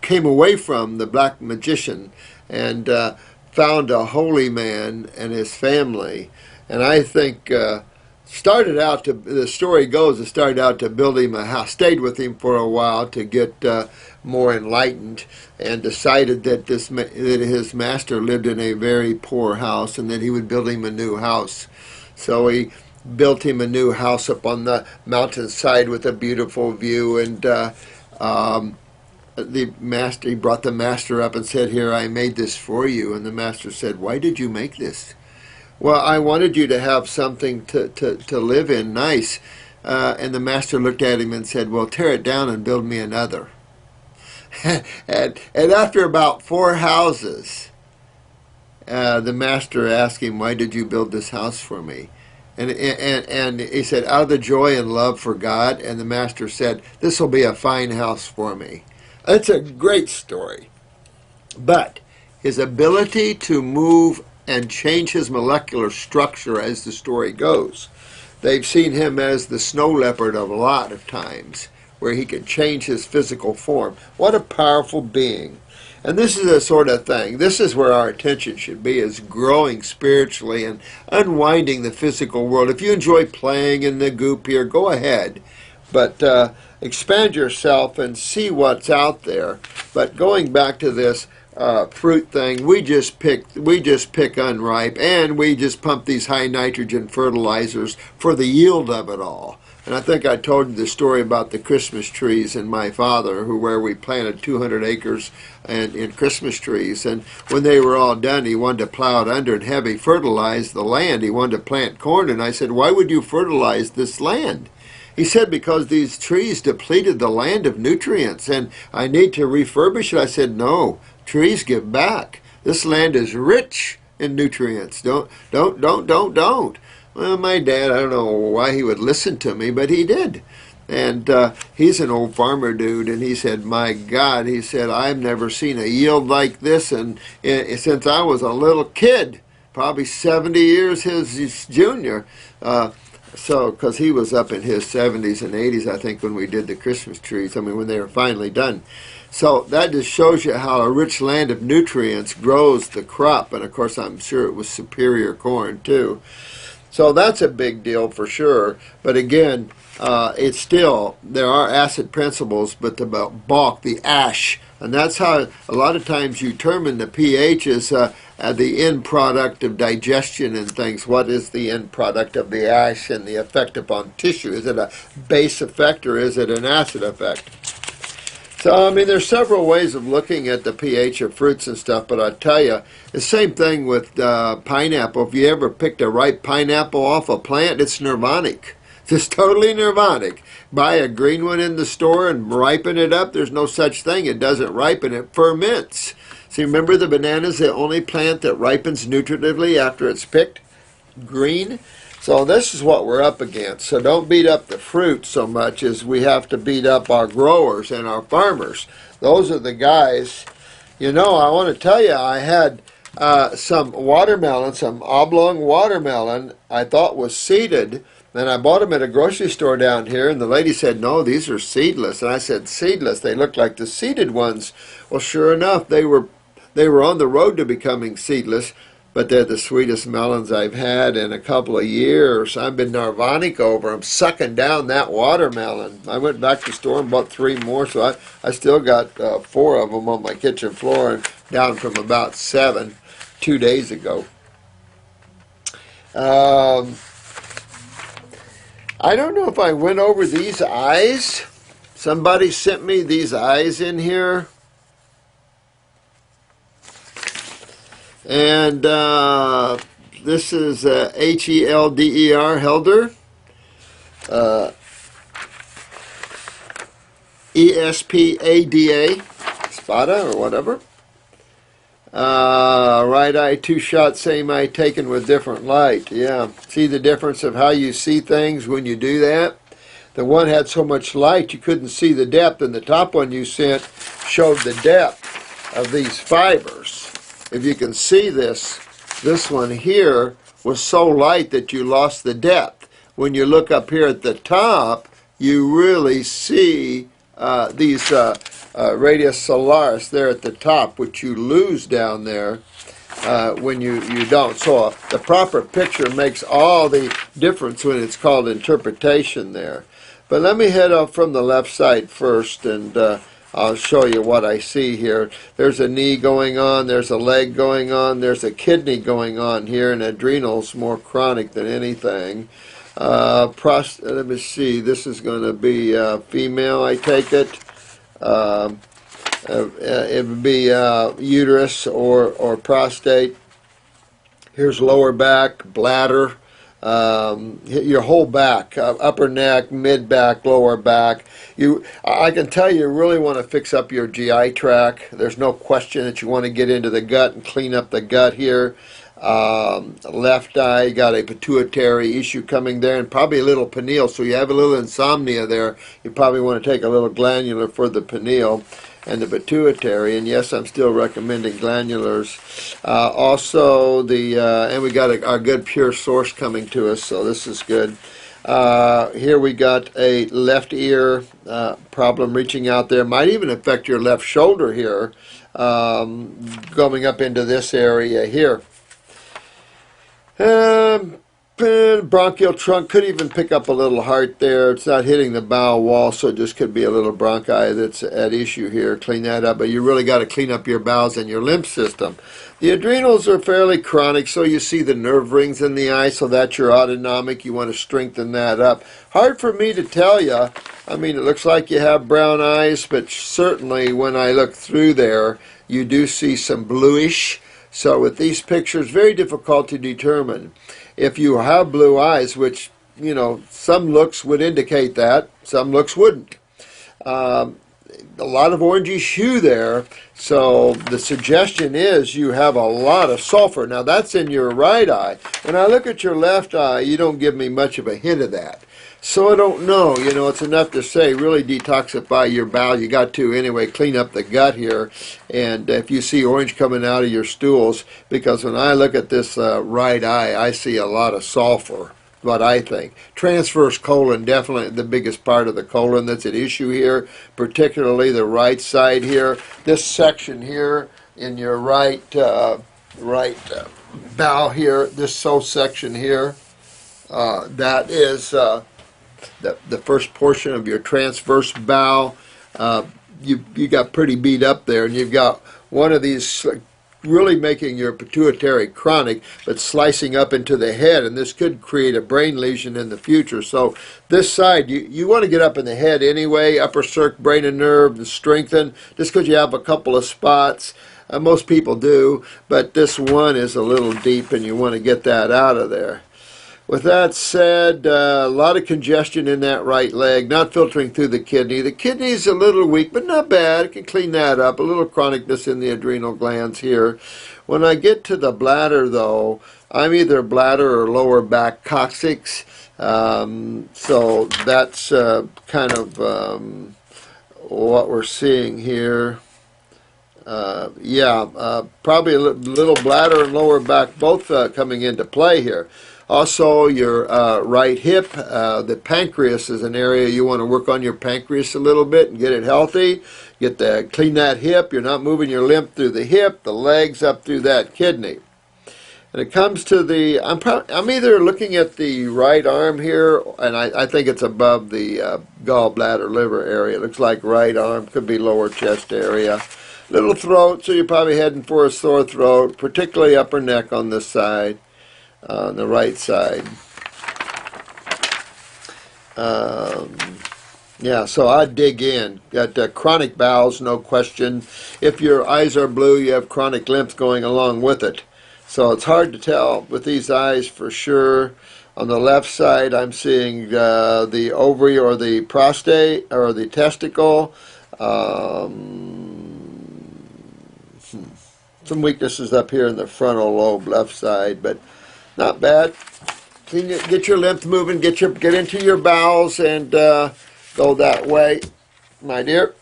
came away from the black magician and found a holy man and his family. And I think started out to, the story goes, it started out to build him a house, stayed with him for a while to get more enlightened, and decided that that his master lived in a very poor house and that he would build him a new house. So he built him a new house up on the mountainside with a beautiful view, and the master, he brought the master up and said, "Here, I made this for you." And the master said, "Why did you make this?" "Well, I wanted you to have something to live in, nice." And the master looked at him and said, "Well, tear it down and build me another." and after about 4 houses, the master asked him, "Why did you build this house for me?" And he said, "Out of the joy and love for God." And the master said, "This will be a fine house for me." It's a great story. But his ability to move and change his molecular structure as the story goes, they've seen him as the snow leopard of a lot of times, where he can change his physical form. What a powerful being. And this is the sort of thing, this is where our attention should be, is growing spiritually and unwinding the physical world. If you enjoy playing in the goop here, go ahead. But expand yourself and see what's out there. But going back to this fruit thing, we just pick unripe, and we just pump these high nitrogen fertilizers for the yield of it all. And I think I told you the story about the Christmas trees and my father, where we planted 200 acres in Christmas trees. And when they were all done, he wanted to plow it under and heavy fertilize the land. He wanted to plant corn. And I said, "Why would you fertilize this land?" He said, "Because these trees depleted the land of nutrients, and I need to refurbish it." I said, "No, trees give back. This land is rich in nutrients. Don't. Well, my dad, I don't know why he would listen to me, but he did. And he's an old farmer dude, and he said, "My God," he said, "I've never seen a yield like this since I was a little kid, probably 70 years his junior." Because he was up in his 70s and 80s, I think, when we did the Christmas trees, when they were finally done. So that just shows you how a rich land of nutrients grows the crop. And, of course, I'm sure it was superior corn, too. So that's a big deal for sure. But again, it's still, there are acid principles, but the bulk, the ash, and that's how a lot of times you determine the pH is the end product of digestion and things. What is the end product of the ash and the effect upon tissue? Is it a base effect or is it an acid effect? So, there's several ways of looking at the pH of fruits and stuff, but I tell you, the same thing with pineapple. If you ever picked a ripe pineapple off a plant, it's nirvanic. Just totally nirvanic. Buy a green one in the store and ripen it up. There's no such thing. It doesn't ripen. It ferments. See, remember the banana is the only plant that ripens nutritively after it's picked? Green. So this is what we're up against. So don't beat up the fruit so much as we have to beat up our growers and our farmers. Those are the guys. I want to tell you, I had some watermelon, some oblong watermelon I thought was seeded. And I bought them at a grocery store down here, and the lady said, "No, these are seedless." And I said, "Seedless? They look like the seeded ones." Well, sure enough, they were on the road to becoming seedless. But they're the sweetest melons I've had in a couple of years. I've been nirvanic over them, sucking down that watermelon. I went back to the store and bought 3 more, so I still got 4 of them on my kitchen floor, and down from about 7 2 days ago. I don't know if I went over these eyes. Somebody sent me these eyes in here. And this is Helder, Helder, ESPADA, Spada or whatever. Right eye 2 shots, same eye taken with different light. Yeah, see the difference of how you see things when you do that? The one had so much light you couldn't see the depth, and the top one you sent showed the depth of these fibers. If you can see this one here was so light that you lost the depth. When you look up here at the top, you really see these radius solaris there at the top, which you lose down there when you don't. So the proper picture makes all the difference when it's called interpretation there. But let me head up from the left side first, and I'll show you what I see here. There's a knee going on, there's a leg going on, there's a kidney going on here, and adrenals more chronic than anything. Let me see, this is going to be female, I take it. It would be uterus or prostate. Here's lower back, bladder, your whole back, upper neck, mid back, lower back. I can tell you really want to fix up your GI tract. There's no question that you want to get into the gut and clean up the gut here. Left eye, got a pituitary issue coming there, and probably a little pineal. So you have a little insomnia there. You probably want to take a little glandular for the pineal and the pituitary. And yes, I'm still recommending glandulars. Also, and we got our good pure source coming to us, so this is good. Here we got a left ear problem reaching out there. Might even affect your left shoulder here, going up into this area here. Bronchial trunk, could even pick up a little heart there. It's not hitting the bowel wall, so it just could be a little bronchi that's at issue here. Clean that up, but you really got to clean up your bowels and your lymph system. The adrenals are fairly chronic, so you see the nerve rings in the eye, so that's your autonomic. You want to strengthen that up. Hard for me to tell you. I mean, it looks like you have brown eyes, but certainly when I look through there, you do see some bluish. So with these pictures, very difficult to determine. If you have blue eyes, which, you know, some looks would indicate that, some looks wouldn't. A lot of orangey hue there, so the suggestion is you have a lot of sulfur. Now that's in your right eye. When I look at your left eye, you don't give me much of a hint of that. So I don't know, you know, it's enough to say really detoxify your bowel. You got to anyway clean up the gut here, and if you see orange coming out of your stools, because when I look at this right eye, I see a lot of sulfur, what I think. Transverse colon, definitely the biggest part of the colon that's at issue here, particularly the right side here. This section here in your right bowel here, this section here, that is the first portion of your transverse bowel. You got pretty beat up there, and you've got one of these really making your pituitary chronic, but slicing up into the head, and this could create a brain lesion in the future. So this side, you want to get up in the head anyway, upper circ, brain and nerve, and strengthen, just because you have a couple of spots. Most people do, but this one is a little deep, and you want to get that out of there. With that said, a lot of congestion in that right leg, not filtering through the kidney. The kidney is a little weak, but not bad. It can clean that up. A little chronicness in the adrenal glands here. When I get to the bladder, though, I'm either bladder or lower back coccyx. So that's kind of what we're seeing here. Probably a little bladder and lower back both coming into play here. Also, your right hip, the pancreas is an area you want to work on your pancreas a little bit and get it healthy. Clean that hip. You're not moving your lymph through the hip, the legs up through that kidney. And it comes to the, I'm either looking at the right arm here, and I think it's above the gallbladder liver area. It looks like right arm, could be lower chest area. Little throat, so you're probably heading for a sore throat, particularly upper neck on this side. On the right side. So I'd dig in. Got chronic bowels, no question. If your eyes are blue, you have chronic lymph going along with it. So it's hard to tell with these eyes for sure. On the left side, I'm seeing the ovary or the prostate or the testicle. Some weaknesses up here in the frontal lobe, left side, but not bad. Get your lymph moving, get into your bowels, and go that way, my dear.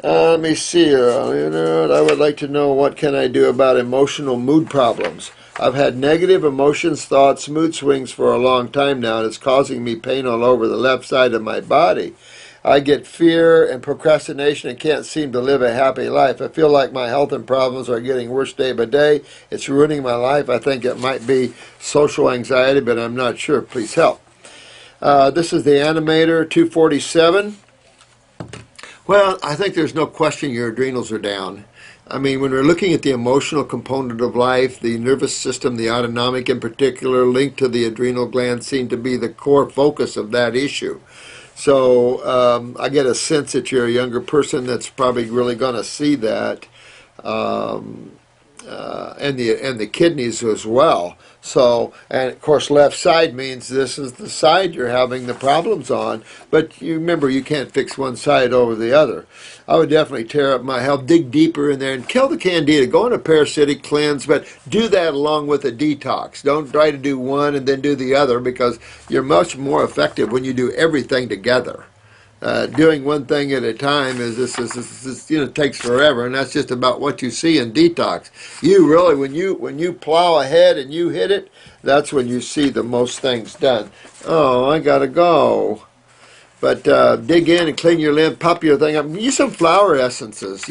Let me see here. I would like to know, what can I do about emotional mood problems? I've had negative emotions, thoughts, mood swings for a long time now, and it's causing me pain all over the left side of my body. I get fear and procrastination and can't seem to live a happy life. I feel like my health and problems are getting worse day by day. It's ruining my life. I think it might be social anxiety, but I'm not sure. Please help. This is the Animator 247. Well, I think there's no question your adrenals are down. I mean, when we're looking at the emotional component of life, the nervous system, the autonomic in particular, linked to the adrenal glands, seem to be the core focus of that issue. So I get a sense that you're a younger person that's probably really going to see that, and the kidneys as well. So, and of course, left side means this is the side you're having the problems on. But you remember, you can't fix one side over the other. I would definitely tear up my health, dig deeper in there, and kill the candida. Go on a parasitic cleanse, but do that along with a detox. Don't try to do one and then do the other, because you're much more effective when you do everything together. Doing one thing at a time takes forever, and that's just about what you see in detox. You really, when you plow ahead and you hit it, that's when you see the most things done. Oh, I gotta go. But dig in and clean your lymph, pop your thing up. Use some flower essences,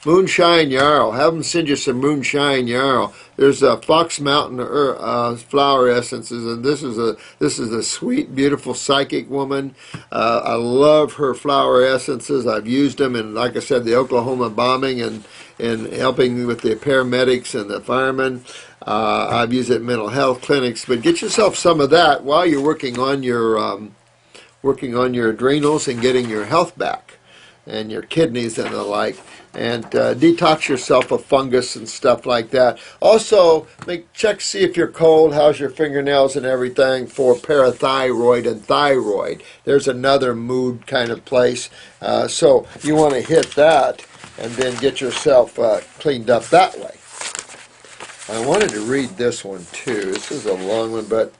moonshine yarrow. Have them send you some moonshine yarrow. There's Fox Mountain flower essences, and this is a sweet, beautiful psychic woman. I love her flower essences. I've used them in, like I said, the Oklahoma bombing and helping with the paramedics and the firemen. I've used it in mental health clinics. But get yourself some of that while you're working on your adrenals and getting your health back, and your kidneys and the like, and detox yourself of fungus and stuff like that. Also, check see if you're cold, how's your fingernails and everything for parathyroid and thyroid. There's another mood kind of place. So you want to hit that and then get yourself cleaned up that way. I wanted to read this one too. This is a long one, but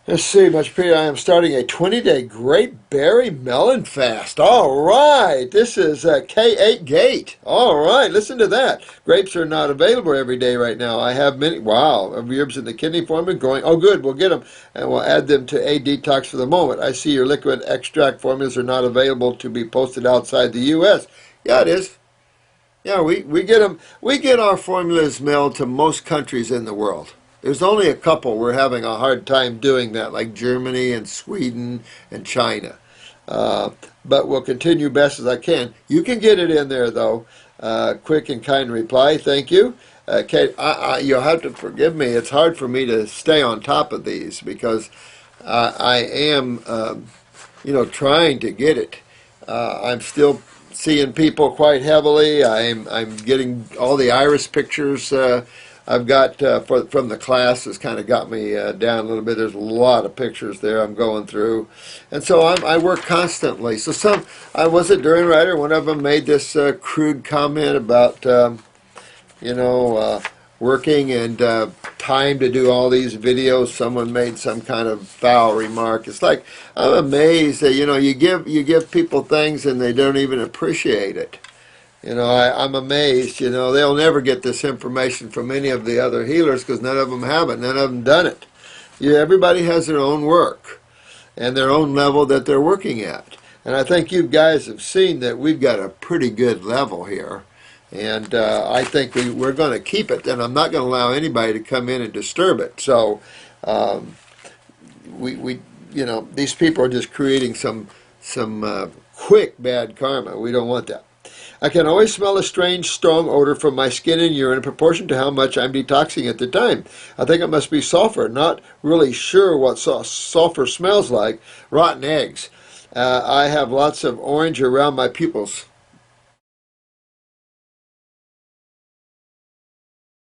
let's see, much prettier. I am starting a 20-day grape berry melon fast. All right. This is K8 Gate. All right. Listen to that. Grapes are not available every day right now. I have many. Wow. Herbs in the kidney formula going. Oh, good. We'll get them, and we'll add them to a detox for the moment. I see your liquid extract formulas are not available to be posted outside the U.S. Yeah, it is. Yeah, we get them. We get our formulas mailed to most countries in the world. There's only a couple we're having a hard time doing that, like Germany and Sweden and China. But we'll continue best as I can. You can get it in there, though. Quick and kind reply. Thank you. Kate, you'll have to forgive me. It's hard for me to stay on top of these because I am, trying to get it. I'm still seeing people quite heavily. I'm getting all the iris pictures I've got from the class has kind of got me down a little bit. There's a lot of pictures there I'm going through, and so I work constantly. So I was a Duran writer. One of them made this crude comment about working and time to do all these videos. Someone made some kind of foul remark. It's like I'm amazed that you give people things and they don't even appreciate it. I'm amazed, they'll never get this information from any of the other healers because none of them have it, none of them done it. Everybody has their own work and their own level that they're working at. And I think you guys have seen that we've got a pretty good level here. And I think we're going to keep it, and I'm not going to allow anybody to come in and disturb it. So these people are just creating some quick bad karma. We don't want that. I can always smell a strange, strong odor from my skin and urine in proportion to how much I'm detoxing at the time. I think it must be sulfur. Not really sure what sulfur smells like. Rotten eggs. I have lots of orange around my pupils.